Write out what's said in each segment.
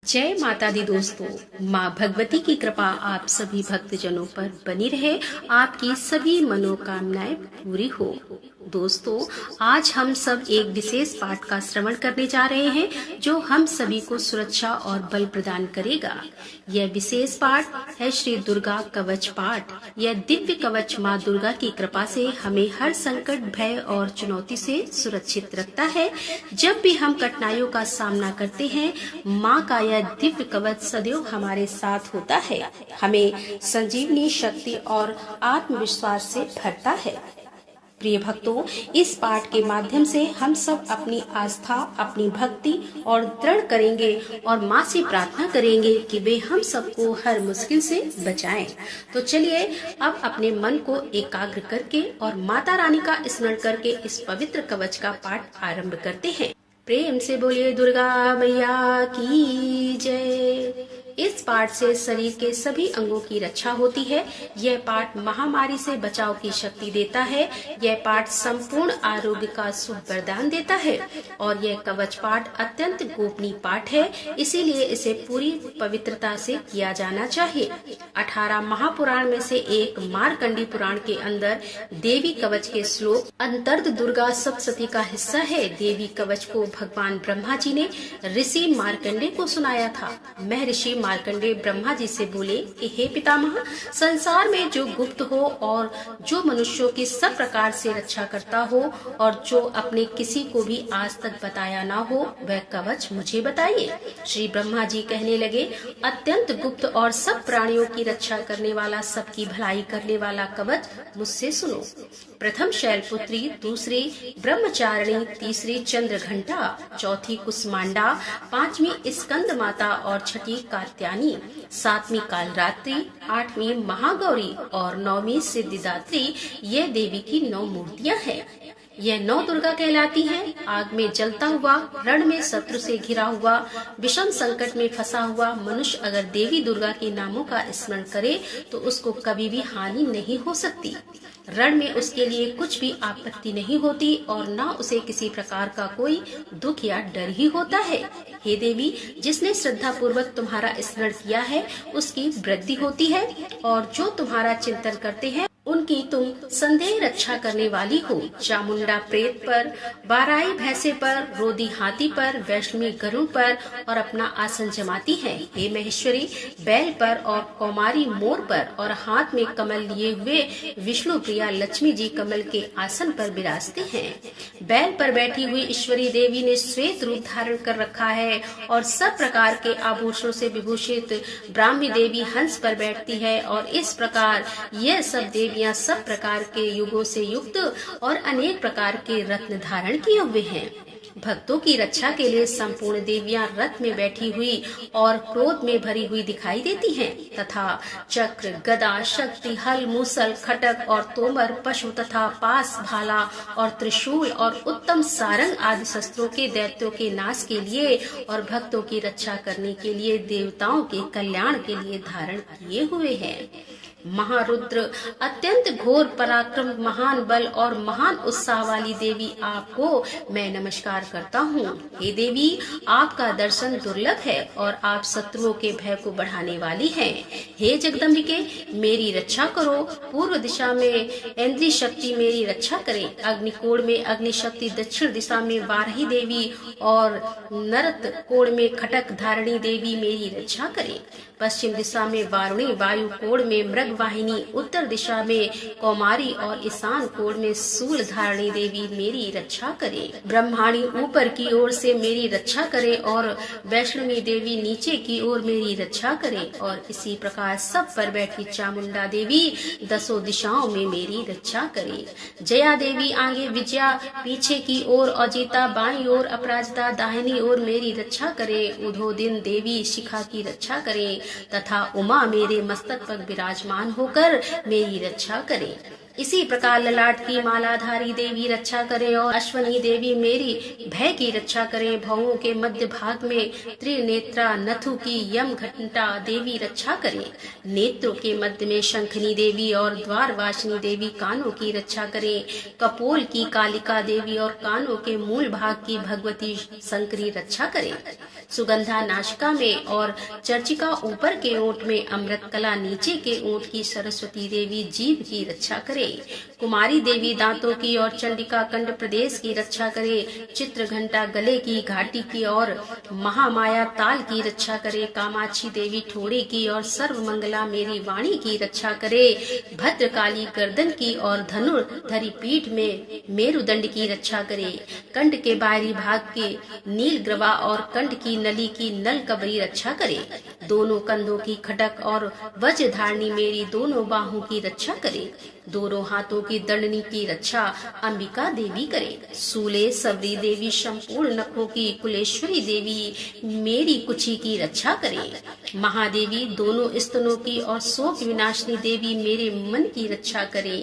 जय माता दी दोस्तों। माँ भगवती की कृपा आप सभी भक्तजनों पर बनी रहे, आपकी सभी मनोकामनाएं पूरी हो। दोस्तों, आज हम सब एक विशेष पाठ का श्रवण करने जा रहे हैं जो हम सभी को सुरक्षा और बल प्रदान करेगा। यह विशेष पाठ है श्री दुर्गा कवच पाठ। यह दिव्य कवच माँ दुर्गा की कृपा से हमें हर संकट, भय और चुनौती से सुरक्षित रखता है। जब भी हम कठिनाइयों का सामना करते हैं, माँ का यह दिव्य कवच सदैव हमारे साथ होता है, हमें संजीवनी शक्ति और आत्मविश्वास से भरता है। प्रिय भक्तों, इस पाठ के माध्यम से हम सब अपनी आस्था, अपनी भक्ति और दृढ़ करेंगे और माँ से प्रार्थना करेंगे कि वे हम सबको हर मुश्किल से बचाएं। तो चलिए अब अपने मन को एकाग्र करके और माता रानी का स्मरण करके इस पवित्र कवच का पाठ आरंभ करते हैं। प्रेम से बोलिए दुर्गा मैया की जय। इस पाठ से शरीर के सभी अंगों की रक्षा होती है। यह पाठ महामारी से बचाव की शक्ति देता है। यह पाठ संपूर्ण आरोग्य का शुभ वरदान देता है और यह कवच पाठ अत्यंत गोपनीय पाठ है, इसीलिए इसे पूरी पवित्रता से किया जाना चाहिए। 18 महापुराण में से एक मार्कंडी पुराण के अंदर देवी कवच के श्लोक अंतर्ध दुर्गा सप्तशती का हिस्सा है। देवी कवच को भगवान ब्रह्मा जी ने ऋषि मार्कंडे को सुनाया था। महर्षि मार्कंडे ब्रह्मा जी से बोले कि हे पितामह, संसार में जो गुप्त हो और जो मनुष्यों की सब प्रकार से रक्षा करता हो और जो अपने किसी को भी आज तक बताया ना हो, वह कवच मुझे बताइए। श्री ब्रह्मा जी कहने लगे, अत्यंत गुप्त और सब प्राणियों की रक्षा करने वाला, सबकी भलाई करने वाला कवच मुझसे सुनो। प्रथम शैलपुत्री, दूसरी ब्रह्मचारिणी, तीसरी चंद्रघंटा, चौथी कुसमांडा, पांचवी स्कंद माता और छठी कात्यायनी, सातवीं कालरात्रि, आठवीं महागौरी और नौवीं सिद्धिदात्री। ये देवी की 9 मूर्तियां हैं। यह 9 दुर्गा कहलाती हैं। आग में जलता हुआ, रण में शत्रु से घिरा हुआ, विषम संकट में फंसा हुआ मनुष्य अगर देवी दुर्गा के नामों का स्मरण करे तो उसको कभी भी हानि नहीं हो सकती। रण में उसके लिए कुछ भी आपत्ति नहीं होती और न उसे किसी प्रकार का कोई दुख या डर ही होता है। हे देवी, जिसने श्रद्धा पूर्वक तुम्हारा स्मरण किया है उसकी वृद्धि होती है और जो तुम्हारा चिंतन करते हैं उनकी तुम संदेह रक्षा करने वाली हो। चामुंडा प्रेत पर, बाराई भैंसे पर, रोदी हाथी पर, वैष्णवी गरुड़ पर और अपना आसन जमाती है। हे महेश्वरी, बैल पर और कौमारी मोर पर और हाथ में कमल लिए हुए विष्णु प्रिया लक्ष्मी जी कमल के आसन पर विराजते हैं। बैल पर बैठी हुई ईश्वरी देवी ने श्वेत रूप धारण कर रखा है और सब प्रकार के आभूषणों से विभूषित ब्राह्मी देवी हंस पर बैठती है और इस प्रकार यह सब देवियां सब प्रकार के युगों से युक्त और अनेक प्रकार के रत्न धारण किए हुए हैं। भक्तों की रक्षा के लिए संपूर्ण देवियां रथ में बैठी हुई और क्रोध में भरी हुई दिखाई देती हैं तथा चक्र, गदा, शक्ति, हल, मूसल, खटक और तोमर, पशु तथा पास, भाला और त्रिशूल और उत्तम सारंग आदि शस्त्रों के दैत्यों के नाश के लिए और भक्तों की रक्षा करने के लिए, देवताओं के कल्याण के लिए धारण किए हुए हैं। महारुद्र, अत्यंत घोर पराक्रम, महान बल और महान उत्साह वाली देवी, आपको मैं नमस्कार करता हूँ। हे देवी, आपका दर्शन दुर्लभ है और आप शत्रुओं के भय को बढ़ाने वाली हैं। हे जगदम्बिके, मेरी रक्षा करो। पूर्व दिशा में इंद्री शक्ति मेरी रक्षा करे। अग्निकोण में अग्नि शक्ति, दक्षिण दिशा में वाराही देवी और नरत कोण में खटक धारणी देवी मेरी रक्षा करे। पश्चिम दिशा में वारुणी, वायु कोण में मृग वाहिनी, उत्तर दिशा में कौमारी और ईशान कोण में शूल धारणी देवी मेरी रक्षा करे। ब्रह्माणी ऊपर की ओर से मेरी रक्षा करे और वैष्णवी देवी नीचे की ओर मेरी रक्षा करे और इसी प्रकार सब पर बैठी चामुंडा देवी 10 दिशाओं में मेरी रक्षा करे। जया देवी आगे विजया, पीछे की ओर अजिता, बाईं ओर अपराजिता, दाहिनी ओर मेरी रक्षा करे। उधोदिन देवी शिखा की रक्षा करे तथा उमा मेरे मस्तक पर विराजमान होकर मेरी रक्षा करे। इसी प्रकार ललाट की मालाधारी देवी रक्षा करे और अश्वनी देवी मेरी भय की रक्षा करे। भवों के मध्य भाग में त्रिनेत्रा नथु की यम घंटा देवी रक्षा करे। नेत्रों के मध्य में शंखनी देवी और द्वारवासिनी देवी कानों की रक्षा करे। कपोल की कालिका देवी और कानों के मूल भाग की भगवती शंकरी रक्षा करे। सुगंधा नाशिका में और चर्चिका ऊपर के ओंठ में, अमृत कला नीचे के ओंठ की सरस्वती देवी जीभ की रक्षा करे। कुमारी देवी दांतों की और चंडिका कंठ प्रदेश की रक्षा करे। चित्र घंटा गले की घाटी की और महामाया ताल की रक्षा करे। कामाक्षी देवी ठोड़े की और सर्वमंगला मेरी वाणी की रक्षा करे। भद्रकाली गर्दन की और धनुर्धरी पीठ में मेरुदंड की रक्षा करे। कंठ के बाहरी भाग के नील ग्रवा और कंठ की नली की नल कबरी रक्षा करे। दोनों कंधों की खटक और वज्र धारणी मेरी दोनों बाहों की रक्षा करे। दोनों हाथों की दंडनी की रक्षा अंबिका देवी करे। सूले सबरी देवी संपूर्ण नखों की कुलेश्वरी देवी मेरी कुची की रक्षा करे। महादेवी दोनों स्तनों की और शोक विनाशिनी देवी मेरे मन की रक्षा करे।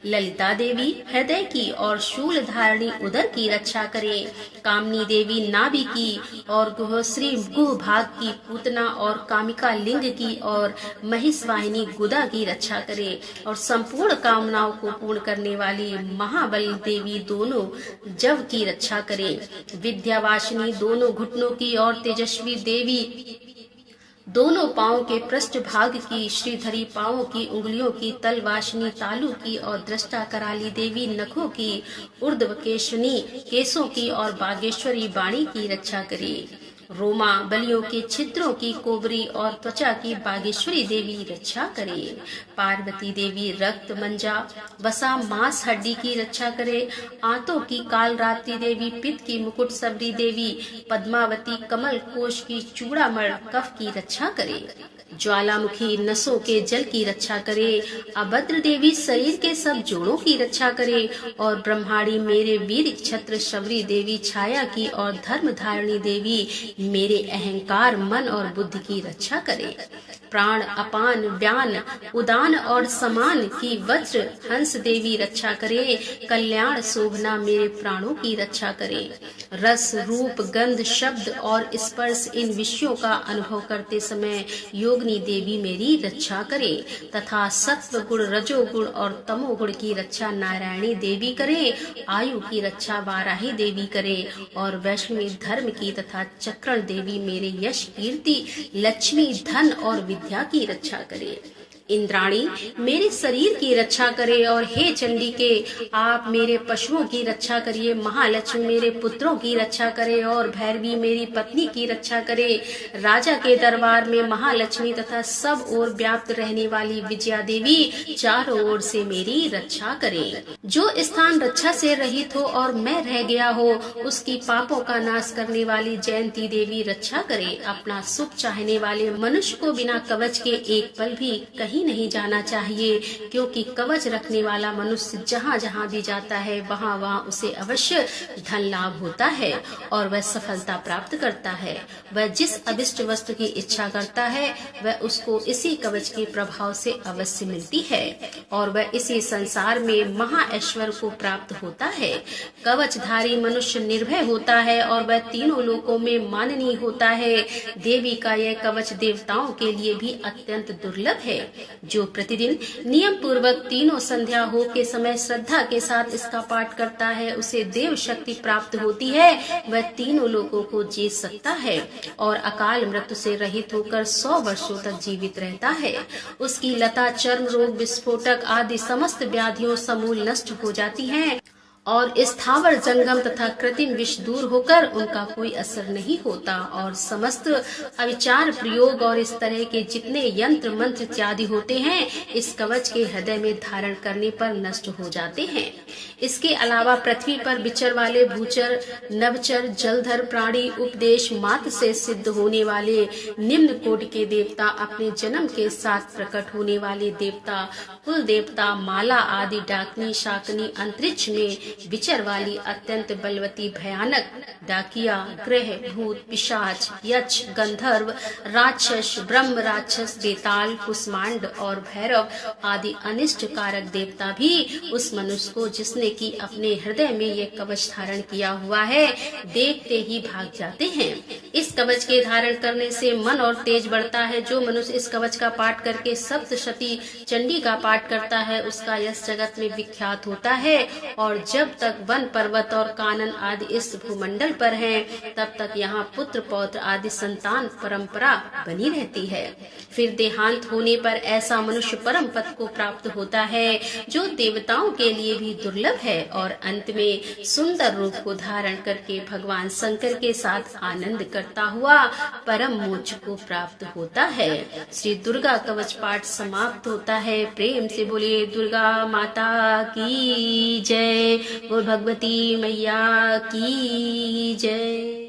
ललिता देवी हृदय की और शूल धारणी उदर की रक्षा करे। कामनी देवी नाभि की और गुहश्री गुह भाग की पूतना और कामिका लिंग की और महिषवाहिनी गुदा की रक्षा करे। और संपूर्ण कामनाओं को पूर्ण करने वाली महाबली देवी दोनों जव की रक्षा करे। विद्यावासिनी दोनों घुटनों की और तेजस्वी देवी दोनों पांवों के पृष्ठ भाग की, श्रीधरी पांवों की उंगलियों की, तलवासिनी तालू की और दृष्टा कराली देवी नखों की, ऊर्ध्वकेशनी केसों की और बागेश्वरी वाणी की रक्षा करे। रोमा बलियों के छिद्रों की कोबरी और त्वचा की बागेश्वरी देवी रक्षा करे। पार्वती देवी रक्त मंजा वसा मांस हड्डी की रक्षा करे। आंतों की कालरात्रि देवी पित्त की मुकुट सबरी देवी पद्मावती कमल कोश की चूड़ामण कफ की रक्षा करे। ज्वालामुखी नसों के जल की रक्षा करे। अभद्र देवी शरीर के सब जोड़ों की रक्षा करे। और ब्रह्माणी मेरे वीर छत्र शबरी देवी छाया की और धर्म धारणी देवी मेरे अहंकार मन और बुद्धि की रक्षा करे। प्राण अपान व्यान उदान और समान की वज्र हंस देवी रक्षा करे। कल्याण शोभना मेरे प्राणों की रक्षा करे। रस रूप गंध शब्द और स्पर्श इन विषयों का अनुभव करते समय योगिनी देवी मेरी रक्षा करे। तथा सत्व गुण रजोगुण और तमोगुण की रक्षा नारायणी देवी करे। आयु की रक्षा वाराही देवी करे। और वैष्णवी धर्म की तथा चक्रण देवी मेरे यश कीर्ति लक्ष्मी धन और विद्या की रक्षा करे। इंद्राणी मेरे शरीर की रक्षा करे। और हे चंडी के आप मेरे पशुओं की रक्षा करिए। महालक्ष्मी मेरे पुत्रों की रक्षा करे। और भैरवी मेरी पत्नी की रक्षा करे। राजा के दरबार में महालक्ष्मी तथा सब ओर व्याप्त रहने वाली विजया देवी चारों ओर से मेरी रक्षा करे। जो स्थान रक्षा से रहित हो और मैं रह गया हो उसकी पापों का नाश करने वाली जयंती देवी रक्षा करे। अपना सुख चाहने वाले मनुष्य को बिना कवच के एक पल भी कहीं नहीं जाना चाहिए, क्योंकि कवच रखने वाला मनुष्य जहाँ जहाँ भी जाता है वहाँ वहाँ उसे अवश्य धन लाभ होता है और वह सफलता प्राप्त करता है। वह जिस अभिष्ट वस्तु की इच्छा करता है वह उसको इसी कवच के प्रभाव से अवश्य मिलती है और वह इसी संसार में महा ऐश्वर्य को प्राप्त होता है। कवचधारी मनुष्य निर्भय होता है और वह तीनों लोकों में माननीय होता है। देवी का यह कवच देवताओं के लिए भी अत्यंत दुर्लभ है। जो प्रतिदिन नियम पूर्वक तीनों संध्या हो के समय श्रद्धा के साथ इसका पाठ करता है उसे देव शक्ति प्राप्त होती है। वह तीनों लोगों को जीत सकता है और अकाल मृत्यु से रहित होकर 100 वर्षों तक जीवित रहता है। उसकी लता चर्म रोग विस्फोटक आदि समस्त व्याधियों समूल नष्ट हो जाती हैं और स्थावर जंगम तथा कृत्रिम विष दूर होकर उनका कोई असर नहीं होता और समस्त अविचार प्रयोग और इस तरह के जितने यंत्र मंत्र इत्यादि होते हैं इस कवच के हृदय में धारण करने पर नष्ट हो जाते हैं। इसके अलावा पृथ्वी पर विचर वाले भूचर नवचर जलधर प्राणी उपदेश मात्र से सिद्ध होने वाले निम्न कोटि के देवता अपने जन्म के साथ प्रकट होने वाले देवता कुल देवता माला आदि डाकनी शाकनी अंतरिक्ष में विचर वाली अत्यंत बलवती भयानक डाकिया, ग्रह, भूत, पिशाच, यक्ष, गंधर्व, राक्षस, ब्रह्म राक्षस, बेताल, कुष्मांड और भैरव आदि अनिष्ट कारक देवता भी उस मनुष्य को, जिसने कि अपने हृदय में ये कवच धारण किया हुआ है, देखते ही भाग जाते हैं। इस कवच के धारण करने से मन और तेज बढ़ता है। जो मनुष्य इस कवच का पाठ करके सप्तशती चंडी का पाठ करता है, उसका यश जगत में विख्यात होता है। और जब तक वन, पर्वत और कानन आदि इस भूमंडल पर हैं, तब तक यहाँ पुत्र, पौत्र आदि संतान परंपरा बनी रहती है। फिर देहांत होने पर ऐसा मनुष्य परम पद को प्राप्त होता है, जो देवताओं के लिए भी दुर्लभ है, और अंत में सुंदर रूप को धारण करके भगवान शंकर के साथ आनंद करता हुआ परम मोक्ष को प्राप्त होता है। श्री दुर्गा कवच पाठ समाप्त होता है। प्रेम से बोलिए दुर्गा माता की जय, बोल भगवती मैया की जय।